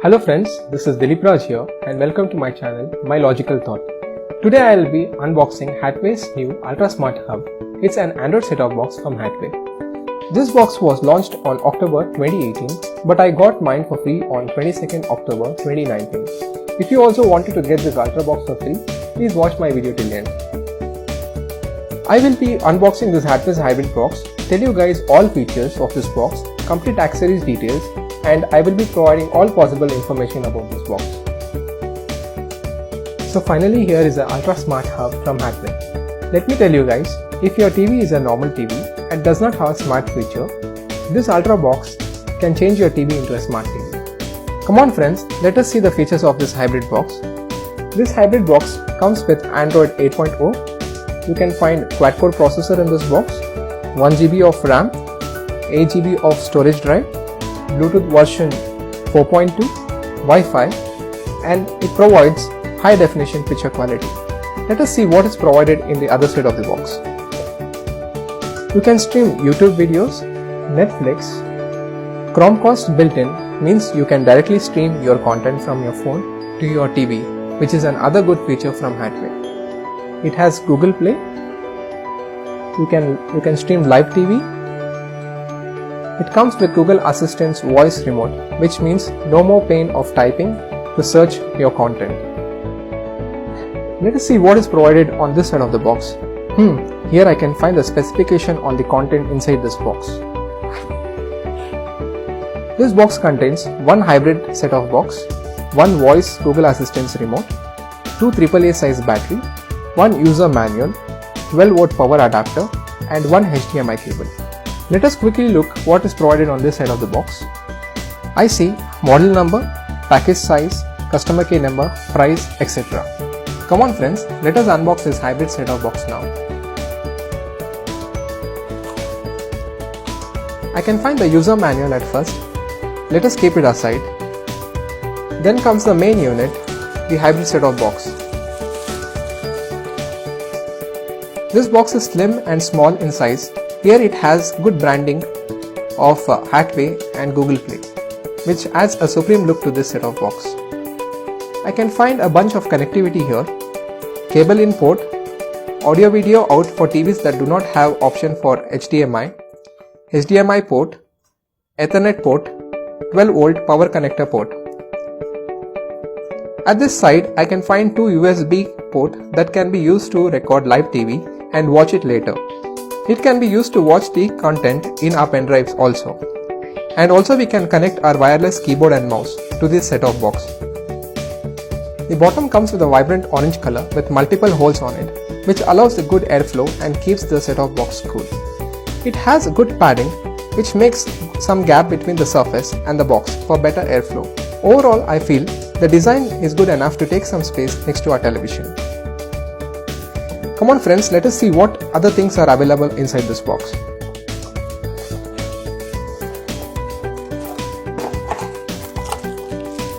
Hello friends, this is Dilip Raj here and welcome to my channel, My Logical Thought. Today I will be unboxing Hathway's new Ultra Smart Hub. It's an Android set-top box from Hathway. This box was launched on October 2018, but I got mine for free on 22nd October 2019. If you also wanted to get this Ultra box for free, please watch my video till the end. I will be unboxing this Hathway's hybrid box, tell you guys all features of this box, complete accessories details, and I will be providing all possible information about this box. So finally here is the Ultra Smart Hub from Hathway. Let me tell you guys, if your TV is a normal TV and does not have a smart feature, this Ultra box can change your TV into a smart TV. Come on friends, let us see the features of this hybrid box. This hybrid box comes with Android 8.0. You can find quad-core processor in this box, 1GB of RAM, 8GB of storage drive, Bluetooth version 4.2, Wi-Fi, and it provides high definition picture quality. Let us see what is provided in the other side of the box. You can stream YouTube videos, Netflix, Chromecast built-in means you can directly stream your content from your phone to your TV, which is another good feature from Hathway. It has Google Play. You can stream live TV. It comes with Google Assistant's voice remote, which means no more pain of typing to search your content. Let us see what is provided on this side of the box. Here I can find the specification on the content inside this box. This box contains one hybrid set-top box, one voice Google Assistant's remote, two AAA size battery, one user manual, 12-volt power adapter, and one HDMI cable. Let us quickly look what is provided on this side of the box. I see model number, package size, customer care number, price, etc. Come on friends, let us unbox this hybrid set-top box now. I can find the user manual at first. Let us keep it aside. Then comes the main unit, the hybrid set-top box. This box is slim and small in size. Here it has good branding of Hathway and Google Play, which adds a supreme look to this set-top box. I can find a bunch of connectivity here, cable in port, audio video out for TVs that do not have option for HDMI, HDMI port, Ethernet port, 12-volt power connector port. At this side, I can find two USB port that can be used to record live TV and watch it later. It can be used to watch the content in our pen drives also. And also we can connect our wireless keyboard and mouse to this set-top box. The bottom comes with a vibrant orange color with multiple holes on it, which allows a good airflow and keeps the set-top box cool. It has a good padding, which makes some gap between the surface and the box for better airflow. Overall, I feel the design is good enough to take some space next to our television. Come on friends, let us see what other things are available inside this box.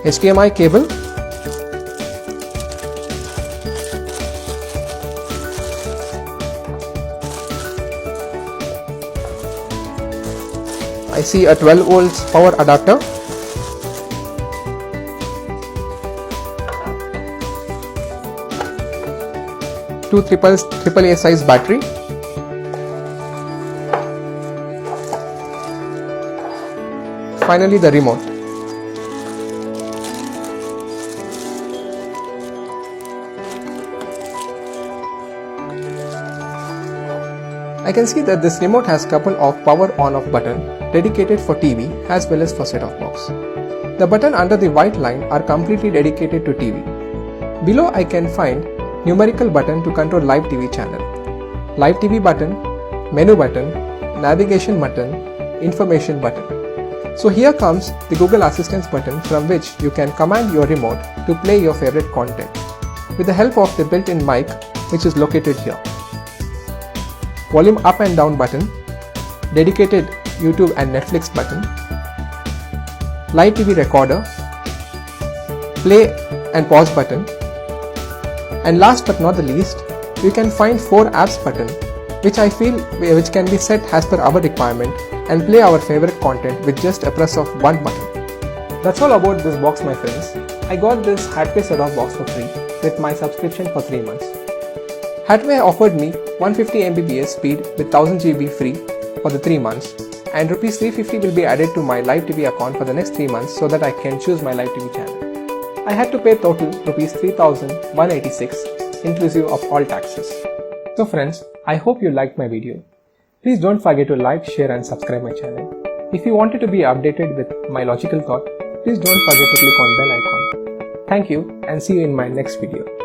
HDMI cable, I see a 12 volts power adapter, two AAA size battery, finally the remote. I can see that this remote has couple of power on off button dedicated for TV as well as for set-top box. The button under the white line are completely dedicated to TV. Below I can find numerical button to control live TV channel, live TV button, menu button, navigation button, information button. So here comes the Google Assistance button from which you can command your remote to play your favorite content with the help of the built-in mic which is located here. Volume up and down button, dedicated YouTube and Netflix button, live TV recorder, play and pause button, and last but not the least, you can find 4 apps button which I feel which can be set as per our requirement and play our favorite content with just a press of one button. That's all about this box, my friends. I got this Hatway set-off box for free with my subscription for 3 months. Hatway offered me 150 Mbps speed with 1000 GB free for the 3 months, and Rs 350 will be added to my Live TV account for the next 3 months so that I can choose my Live TV channel. I had to pay total Rs 3,186 inclusive of all taxes. So friends, I hope you liked my video. Please don't forget to like, share and subscribe my channel. If you wanted to be updated with my logical thought, please don't forget to click on bell icon. Thank you and see you in my next video.